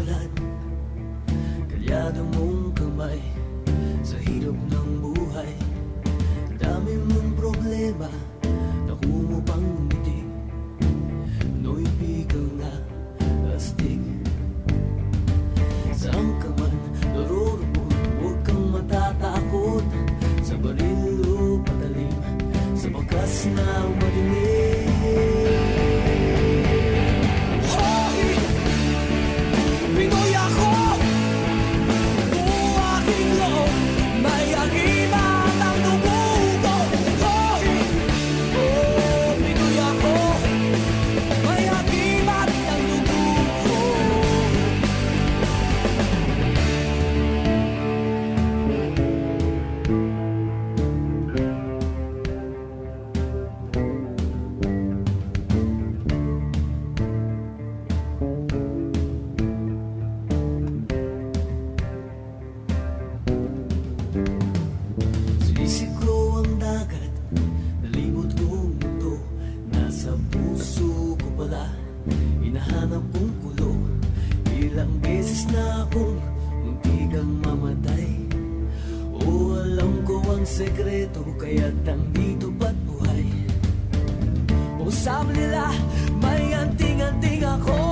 palad, kalyado mong kamay sa hirap ng buhay. Dami mong problema, naku mo pang umiti. No'y bigang nga astig. Saan ka man naroroon, huwag kang matatakot. Sa baril o patalim, sa bakas na madilim. Hoy! Pinoy ako! Buong aking loob, may agimat ang dugo ko. Hoy! Oh, Pinoy ako, may agimat ang dugo ko. Sinisip ko ang dagat, nalibot kong mundo. Nasa puso ko pala, hinahanap kong kulo. Ilang beses na akong muntigang mamatay. O alam ko ang sekreto, kaya't nandito ba't buhay? O sabi nila, may anting-anting ako.